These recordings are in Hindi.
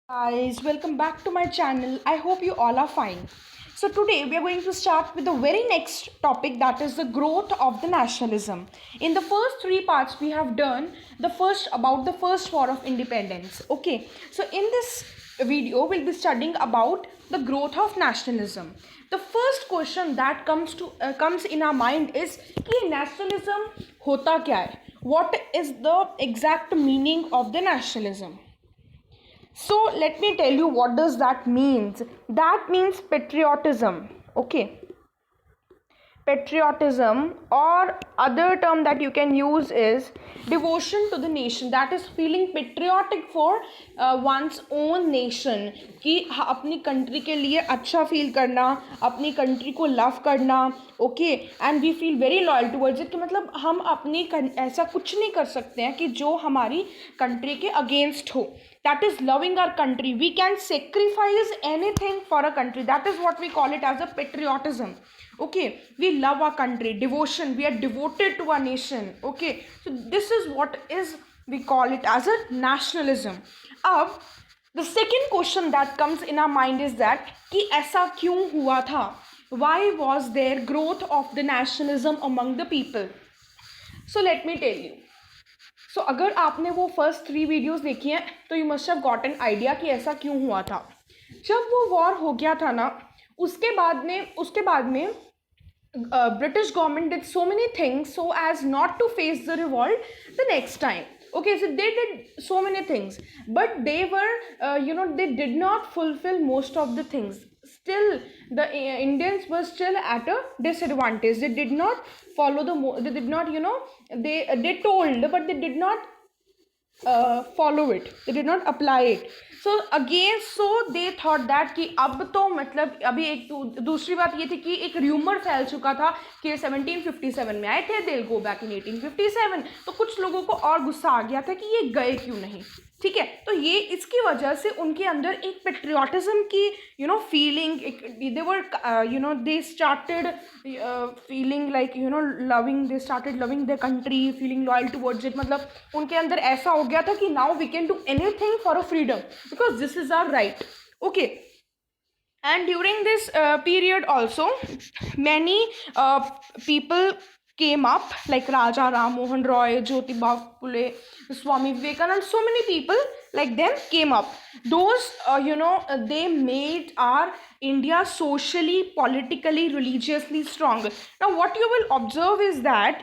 Guys, welcome back to my channel. I hope you all are fine. So today we are going to start with the very next topic, that is the growth of the nationalism. In the first three parts we have done the first about the first war of independence. Okay, so in this video we'll be studying about the growth of nationalism. The first question that comes in our mind is कि nationalism होता क्या है? What is the exact meaning of the nationalism? So let me tell you what does that means. That means patriotism. Okay. Patriotism, or other term that you can use is devotion to the nation. That is feeling patriotic for one's own nation. कि अपनी कंट्री के लिए अच्छा फील करना, अपनी कंट्री को लव करना. Okay, and we feel very loyal towards it. कि मतलब हम अपनी ऐसा कुछ नहीं कर सकते हैं कि जो हमारी कंट्री के अगेंस्ट हो. That is loving our country. We can sacrifice anything for a country. That is what we call it as a patriotism. Okay, we love our country, devotion, we are devoted to our nation. Okay, so this is what is we call it as a nationalism. Ab the second question that comes in our mind is that कि ऐसा क्यों हुआ था? Why was there growth of the nationalism among the people? So let me tell you. सो अगर आपने वो फर्स्ट 3 वीडियोस देखी हैं तो you must have got an idea कि ऐसा क्यों हुआ था. जब वो वॉर हो गया था ना, उसके बाद में British government did so many things so as not to face the revolt the next time. Okay, so they did so many things, but they were, they did not fulfill most of the things. Still, the Indians were still at a disadvantage. They did not follow they did not, they told, but they did not follow it. They did not apply it. So again, so they thought that कि अब तो मतलब अभी एक दूसरी बात ये थी कि एक र्यूमर फैल चुका था कि 1757 में आए थे, they'll go back in 1857. तो कुछ लोगों को और गुस्सा आ गया था कि ये गए क्यों नहीं. ठीक है, तो ये इसकी वजह से उनके अंदर एक पेट्रियाटिज्म की feeling, they were they started feeling like loving, they started loving the country, feeling loyal towards it. मतलब उनके अंदर ऐसा हो गया था कि now we can do anything for a freedom because this is our right. Okay, and during this period also many people came up, like Raja Ram Mohan Roy, Jyotiba Phule, Swami Vivekanand. So many people like them came up. Those they made our India socially, politically, religiously strong. Now what you will observe is that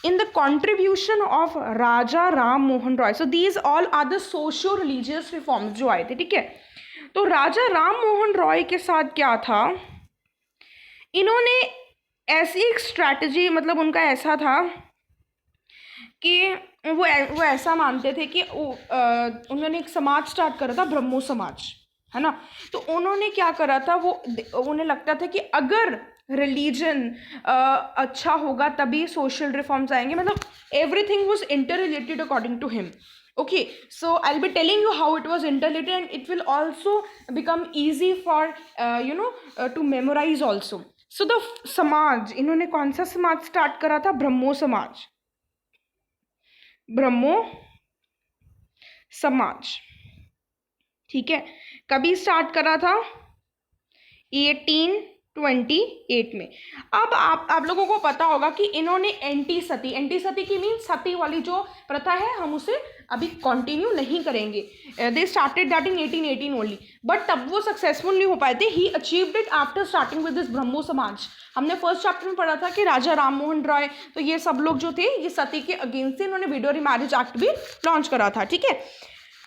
in the contribution of Raja Ram Mohan Roy, so these all are the socio religious reforms जो आए थे. ठीक है, तो राजा राम मोहन रॉय के साथ क्या था, इन्होंने ऐसी एक स्ट्रैटेजी, मतलब उनका ऐसा था कि वो ऐसा मानते थे कि उन्होंने एक समाज स्टार्ट करा था, ब्रह्मो समाज, है ना. तो उन्होंने क्या करा था, वो उन्हें लगता था कि अगर रिलीजन अच्छा होगा तभी सोशल रिफॉर्म्स आएंगे. मतलब everything was interrelated according to him. Okay, so I'll be telling you how it was interrelated, and it will also become easy for to memorize also. So the समाज, इन्होंने कौन सा समाज स्टार्ट करा था? ब्रह्मो समाज. ब्रह्मो समाज, ठीक है. कभी स्टार्ट करा था? 1828 में. अब आप लोगों को पता होगा कि इन्होंने एंटी सती की मीन सती वाली जो प्रथा है, हम उसे अभी कंटिन्यू नहीं करेंगे. They started that in 1818 only, but तब वो सक्सेसफुल नहीं हो पाए थे. He achieved it after starting with this Brahmo Samaj. हमने फर्स्ट चैप्टर में पढ़ा था कि राजा राम मोहन रॉय, तो ये सब लोग जो थे ये सती के अगेंस्ट थे. इन्होंने विडो मैरिज एक्ट भी लॉन्च करा था. ठीक है,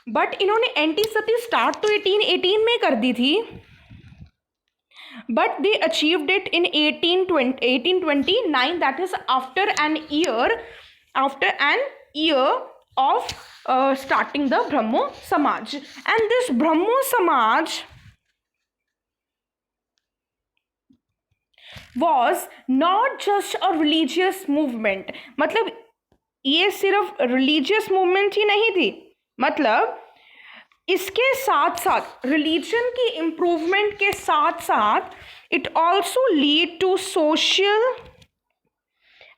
बट इन्होंने एंटी सती स्टार्ट तो 1818 में कर दी थी, but they achieved it in 1829. That is after an year of starting the Brahmo Samaj. And this Brahmo Samaj was not just a religious movement. मतलब ये सिर्फ religious movement ही नहीं थी, मतलब इसके साथ साथ रिलीजन की इम्प्रूवमेंट के साथ साथ it also lead to social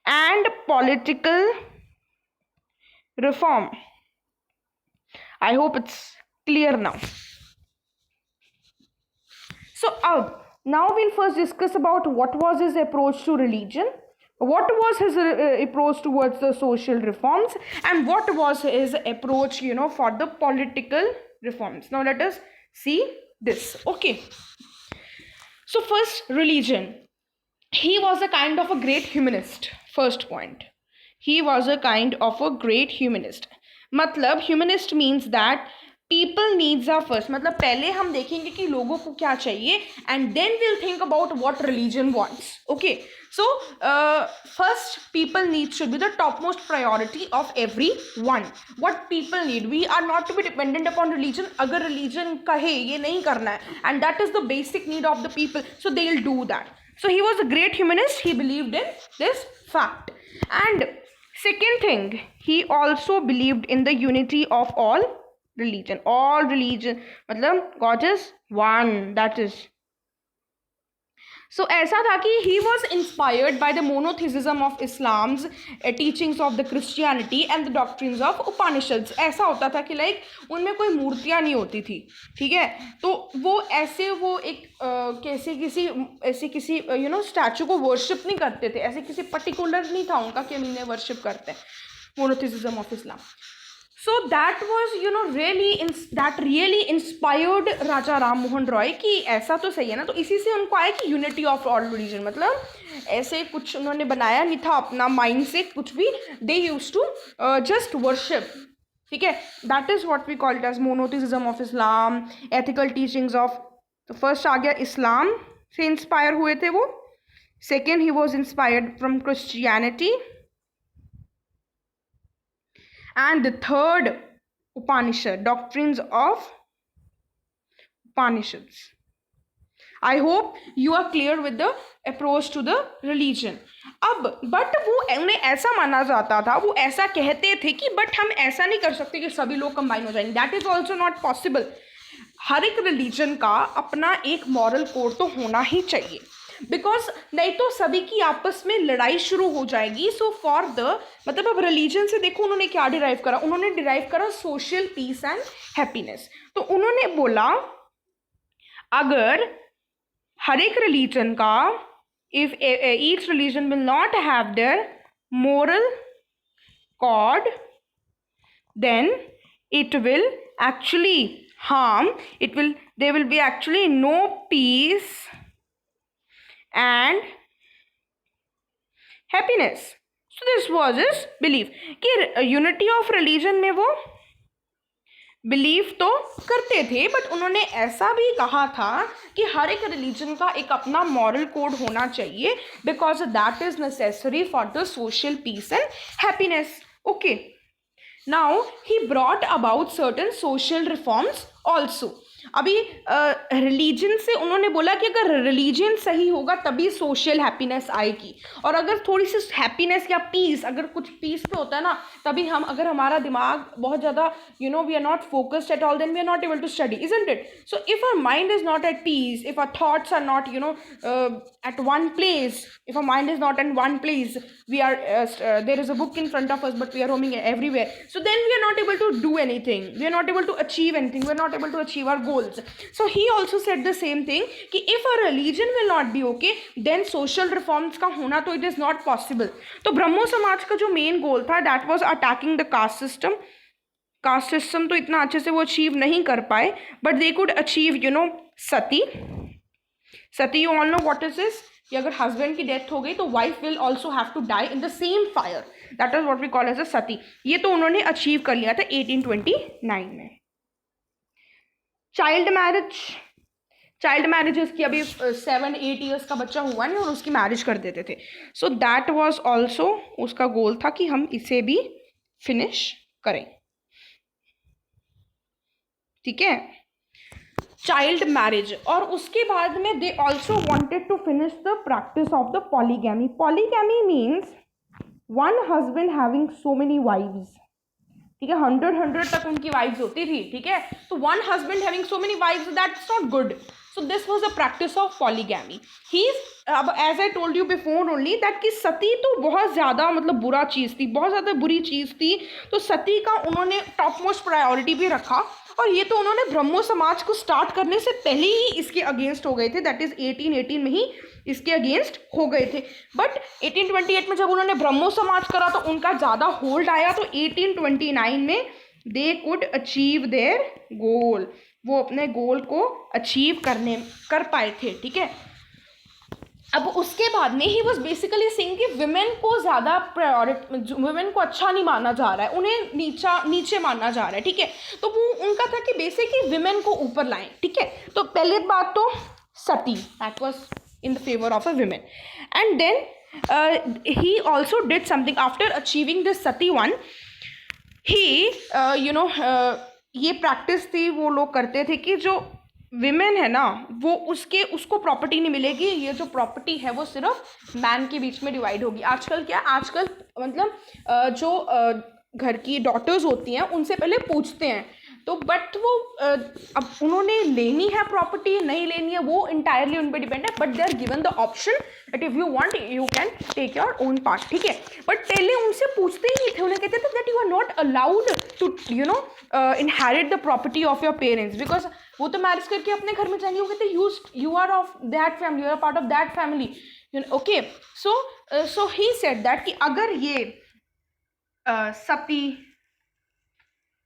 and political reform. I hope it's clear now. So now we'll first discuss about what was his approach to religion, what was his approach towards the social reforms, and what was his approach, for the political reforms. Now let us see this. Okay, so first, religion. He was a kind of a great humanist. First point, he was a kind of a great humanist. मतलब humanist means that people needs are first. मतलब पहले हम देखेंगे कि लोगों को क्या चाहिए, and then we'll think about what religion wants. Okay, so first, people needs should be the topmost priority of everyone. What people need, we are not to be dependent upon religion. अगर religion कहे ये नहीं करना है, and that is the basic need of the people, so they'll do that. So he was a great humanist. He believed in this fact. And second thing, he also believed in the unity of all religion. All religion, matlab God is one. That is. So ऐसा था कि he was inspired by the monotheism of Islam's teachings of the Christianity and the doctrines of Upanishads. ऐसा होता था कि like उनमें कोई मूर्तियाँ नहीं होती थी, ठीक है, तो वो ऐसे वो एक ऐसे किसी स्टैचू को वर्शिप नहीं करते थे, ऐसे किसी पर्टिकुलर नहीं था उनका कि हम इन्हें वर्शिप करते हैं. Monotheism of Islam. So that was really inspired Raja Ram Mohan Roy कि ऐसा तो सही है ना, तो इसी से उनको आया कि यूनिटी ऑफ ऑल रिलीजन. मतलब ऐसे कुछ उन्होंने बनाया नहीं था अपना माइंड से कुछ भी, they used to just worship. ठीक है, that is what we called as monotheism of Islam, ethical teachings of. तो फर्स्ट आ गया इस्लाम से इंस्पायर हुए थे वो. Second, he was inspired from Christianity. And the third, Upanishad, doctrines of Upanishads. I hope you are clear with the approach to the religion. अब बट वो उन्हें ऐसा माना जाता था, वो ऐसा कहते थे कि बट हम ऐसा नहीं कर सकते कि सभी लोग कंबाइन हो जाएंगे. That is also not possible. हर एक रिलीजन का अपना एक मॉरल कोड तो होना ही चाहिए, बिकॉज नहीं तो सभी की आपस में लड़ाई शुरू हो जाएगी. सो फॉर द मतलब अब रिलीजन से देखो उन्होंने क्या डिराइव करा, उन्होंने डिराइव करा सोशल पीस एंड हैप्पीनेस. तो उन्होंने बोला अगर हर एक रिलीजन का, if each religion will not have their moral code, then it will actually harm, there will be actually no peace and happiness. So this was his belief कि unity of religion में वो बिलीव तो करते थे, बट उन्होंने ऐसा भी कहा था कि हर एक रिलीजन का एक अपना मॉरल कोड होना चाहिए, because that is necessary for the social peace and happiness. Okay, now he brought about certain social reforms also. अभी रिलीजन से उन्होंने बोला कि अगर रिलीजन सही होगा तभी सोशल हैप्पीनेस आएगी, और अगर थोड़ी सी हैप्पीनेस या पीस, अगर कुछ पीस पे होता है ना, तभी हम, अगर हमारा दिमाग बहुत ज़्यादा we are not focused at all, then we are not able to study, isn't it? So if our mind is not at peace, if our thoughts are not at one place, if our mind is not in one place, we are there is a book in front of us but we are roaming everywhere, so then we are not able to do anything, we are not able to achieve anything, we are not able to achieve our goals. So he also said the same thing कि if a religion will not be okay, then social reforms का होना तो it is not possible. तो ब्रह्मो समाज का जो मेन गोल था, that was attacking the caste system. Caste system तो इतना अच्छे से वो अचीव नहीं कर पाए, but they could achieve sati. Sati, you all know what is this, कि अगर हस्बैंड की डेथ हो गई तो wife will also have to die in the same fire. That is what we call as a sati. ये तो उन्होंने अचीव कर लिया था 1829 में. चाइल्ड मैरिजेस की अभी 7-8 ईयर्स का बच्चा हुआ नहीं और उसकी मैरिज कर देते थे. सो दैट वाज ऑल्सो उसका गोल था कि हम इसे भी फिनिश करें. ठीक है, चाइल्ड मैरिज. और उसके बाद में they also wanted to finish the practice of the polygamy. Polygamy means one husband having so many wives. ठीक है, 100 तक उनकी वाइव्स होती थी. ठीक है, तो one husband having so many wives, that's not good. So this was the practice of polygamy. He अब as I told you before only that कि सती तो बहुत ज़्यादा मतलब बुरा चीज़ थी, बहुत ज़्यादा बुरी चीज़ थी. तो सती का उन्होंने टॉप मोस्ट प्रायोरिटी भी रखा. और ये तो उन्होंने ब्रह्मो समाज को स्टार्ट करने से पहले ही इसके अगेंस्ट हो गए थे, दैट इज़ 1818 में ही इसके अगेंस्ट हो गए थे। बट 1828 में जब उन्होंने ब्रह्मो समाज करा तो उनका ज़्यादा होल्ड आया, तो 1829 में दे कुड अचीव देयर गोल, वो अपने गोल को अचीव कर पाए थे, ठीक है। अब उसके बाद में ही वॉज बेसिकली सेइंग कि विमेन को ज़्यादा प्रायोरिटी, विमेन को अच्छा नहीं माना जा रहा है, उन्हें नीचे माना जा रहा है, ठीक है। तो वो उनका था कि बेसिकली विमेन को ऊपर लाएं, ठीक है। तो पहले बात तो sati, that was in the favor of a women, and then he also did something after achieving this sati one. He ये प्रैक्टिस थी, वो लोग करते थे कि जो विमेन है ना वो उसको प्रॉपर्टी नहीं मिलेगी, ये जो प्रॉपर्टी है वो सिर्फ मैन के बीच में डिवाइड होगी। आजकल मतलब जो घर की डॉटर्स होती हैं उनसे पहले पूछते हैं, तो बट वो अब उन्होंने लेनी है प्रॉपर्टी नहीं लेनी है वो इंटायरली उन पर डिपेंड है, but they are given the option that if you want you can take your own part, ठीक है। बट पहले उनसे पूछते ही नहीं थे, उन्हें कहते थे that you are not allowed to inherit the property of your parents, because वो तो मैरिज करके अपने घर में जाएंगे, वो कहते you are of that family, you are part of that family, okay. So he said that कि अगर ये sati,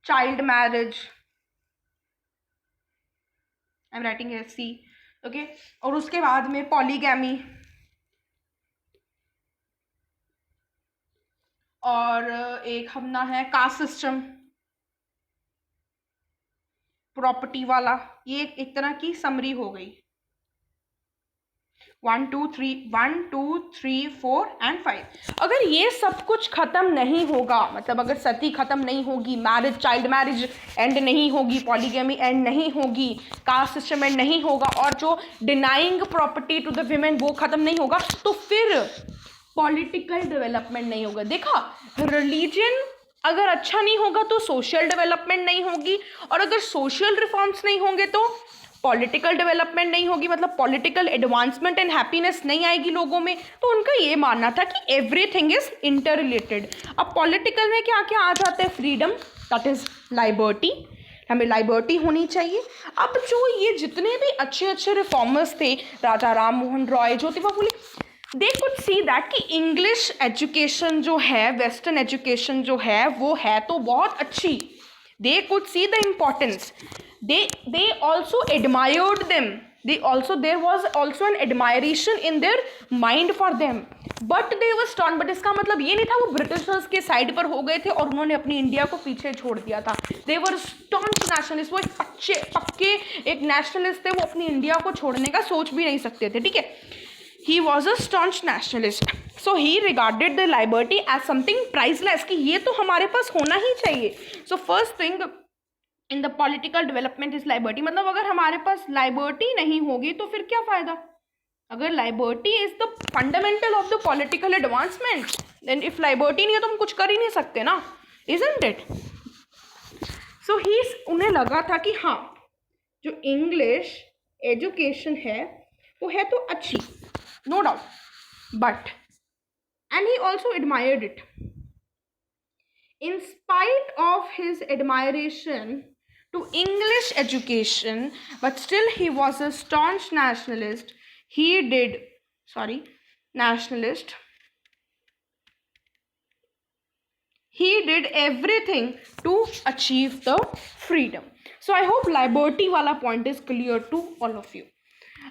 child marriage, I am writing S C, okay, और उसके बाद में पॉलीगैमी और एक हमना है कास्ट सिस्टम, प्रॉपर्टी वाला, ये एक तरह की समरी हो गई। 1 2 3 4 एंड 5। अगर ये सब कुछ खत्म नहीं होगा, मतलब अगर सती खत्म नहीं होगी, मैरिज, चाइल्ड मैरिज एंड नहीं होगी, पॉलीगैमी एंड नहीं होगी, कास्ट सिस्टम एंड नहीं होगा, और जो denying property to the women वो खत्म नहीं होगा, तो फिर पॉलिटिकल डेवलपमेंट नहीं होगा। देखा, रिलीजन अगर अच्छा नहीं होगा तो सोशल डेवलपमेंट नहीं होगी, और अगर सोशल रिफॉर्म्स नहीं होंगे तो पॉलिटिकल डेवलपमेंट नहीं होगी, मतलब पॉलिटिकल एडवांसमेंट एंड हैप्पीनेस नहीं आएगी लोगों में। तो उनका ये मानना था कि एवरीथिंग इज इंटर रिलेटेड। अब पॉलिटिकल में क्या क्या आ जाता है? फ्रीडम, दैट इज लाइबर्टी, हमें लाइबर्टी होनी चाहिए। अब जो ये जितने भी अच्छे अच्छे रिफॉर्मर्स थे, राजा Ram Mohan Roy, Jyotiba Phule, they could see that कि इंग्लिश एजुकेशन जो है, वेस्टर्न एजुकेशन जो है वो है तो बहुत अच्छी, they could see the importance, they also admired them, there was also an admiration in their mind for them, but they were stunned। but इसका मतलब ये नहीं था वो ब्रिटिशर्स के साइड पर हो गए थे और उन्होंने अपनी इंडिया को पीछे छोड़ दिया था। they were staunch nationalists, वो एक पक्के एक नेशनलिस्ट थे, वो अपनी इंडिया को छोड़ने का सोच भी नहीं सकते थे, ठीक है। he was a staunch nationalist, so he regarded the liberty as something priceless, कि ये तो हमारे पास होना ही चाहिए। so first thing in the political development is liberty, मतलब अगर हमारे पास लाइबर्टी नहीं होगी तो फिर क्या फ़ायदा? अगर liberty is the fundamental of the political advancement, then if liberty नहीं है तो हम कुछ कर ही नहीं सकते ना, इजंट इट? सो ही, उन्हें लगा था कि हाँ जो इंग्लिश एजुकेशन है वो है तो अच्छी, no doubt, but and he also admired it. In spite of his admiration to English education, but still he was a staunch nationalist. Nationalist. He did everything to achieve the freedom. So I hope liberty वाला point is clear to all of you.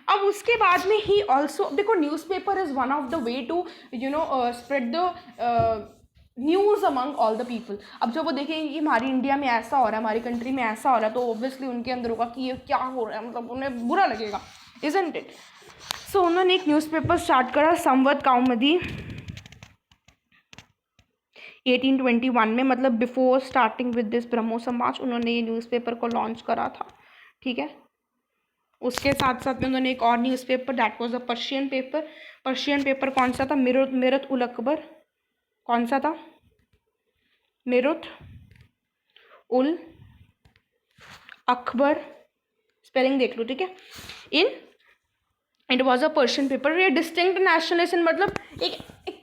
अब उसके बाद में ही also, देखो, newspaper is one of the way to spread the news among all the people. अब जब वो देखेंगे कि हमारी इंडिया में ऐसा हो रहा है, हमारी कंट्री में ऐसा हो रहा है, तो ऑब्वियसली उनके अंदर होगा कि ये क्या हो रहा है, मतलब उन्हें बुरा लगेगा, इजंट इट? सो उन्होंने एक न्यूज़पेपर स्टार्ट करा, संवत कौमुदी, 1821 में, मतलब before starting with this Brahmo समाज उन्होंने ये न्यूज़पेपर को लॉन्च करा था, ठीक है। उसके साथ साथ में उन्होंने एक और newspaper, that was a Persian paper. Persian paper कौन सा था? मिरत उल अकबर। कौन सा था? मिरुत उल अकबर, स्पेलिंग देख लो, ठीक है। It was a Persian paper. ये डिस्टिंक्ट नेशनलिस्ट, मतलब एक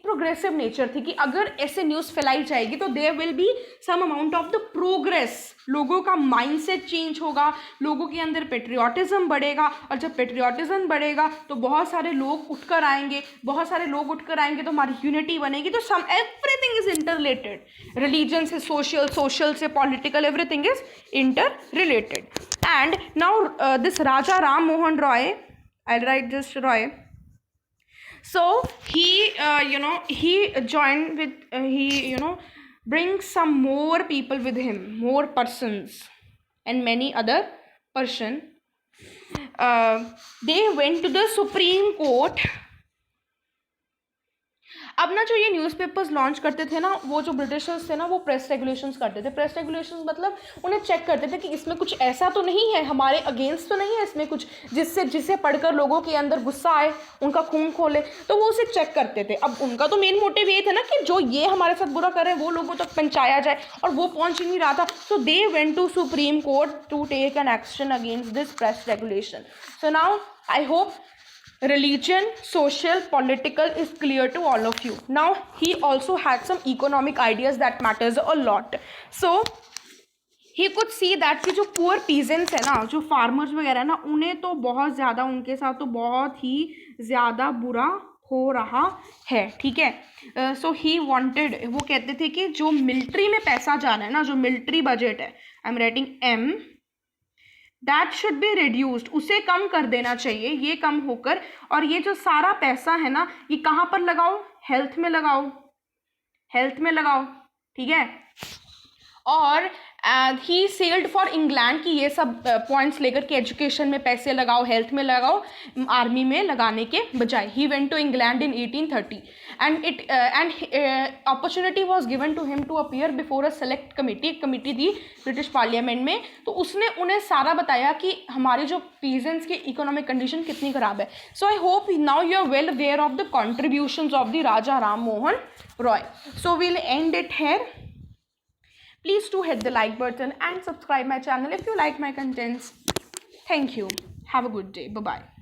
प्रोग्रेसिव नेचर थी कि अगर ऐसे न्यूज़ फैलाई जाएगी तो there will be some amount of the progress, लोगों का माइंडसेट चेंज होगा, लोगों के अंदर पेट्रियाटिज्म बढ़ेगा, और जब पेट्रियाटिज्म बढ़ेगा तो बहुत सारे लोग उठकर आएंगे, बहुत सारे लोग उठकर आएंगे तो हमारी यूनिटी बनेगी। तो sum everything is inter, religion से सोशल, सोशल से political, everything is inter. And now this Raja Ram Mohan Roy, I write this Roy, so he joined with he brings some more people with him, more persons and many other person. They went to the Supreme Court. अब ना जो ये न्यूज़पेपर्स लॉन्च करते थे ना, वो जो ब्रिटिशर्स थे ना, वो प्रेस रेगुलेशंस करते थे। प्रेस रेगुलेशंस मतलब उन्हें चेक करते थे कि इसमें कुछ ऐसा तो नहीं है, हमारे अगेंस्ट तो नहीं है इसमें कुछ जिसे पढ़कर लोगों के अंदर गुस्सा आए, उनका खून खोले, तो वो उसे चेक करते थे। अब उनका तो मेन मोटिव ये था ना कि जो ये हमारे साथ बुरा कर रहे हैं वो लोगों तक पहुँचाया जाए, और वो पहुँच ही नहीं रहा था। So they went to supreme court to take an action against this press regulation. So now I hope religion, social, political is clear to all of you. Now he also had some economic ideas that matters a lot. So he could see that कि जो poor peasants है ना, जो farmers वगैरह ना, उन्हें तो बहुत ज़्यादा, उनके साथ तो बहुत ही ज़्यादा बुरा हो रहा है, ठीक है। सो ही वांटेड, वो कहते थे कि जो मिलिट्री में पैसा जाना है ना, जो मिलिट्री बजट है, I am writing them, that should be reduced, उसे कम कर देना चाहिए, ये कम होकर, और ये जो सारा पैसा है ना, ये कहाँ पर लगाओ, हेल्थ में लगाओ, हेल्थ में लगाओ, ठीक है। और ही सेल्ड फॉर इंग्लैंड की ये सब पॉइंट्स लेकर के एजुकेशन में पैसे लगाओ, हेल्थ में लगाओ, आर्मी में लगाने के बजाय। He went to England in 1830 and opportunity was given to him to appear before a select committee, एक कमेटी थी ब्रिटिश पार्लियामेंट में, तो उसने उन्हें सारा बताया कि हमारे जो पीजेंट्स की इकोनॉमिक कंडीशन कितनी ख़राब है। So I hope now you are well aware of the contributions of the Raja Ram Mohan Roy. So we'll end it here. Please do hit the like button and subscribe my channel if you like my contents. Thank you. Have a good day. Bye bye.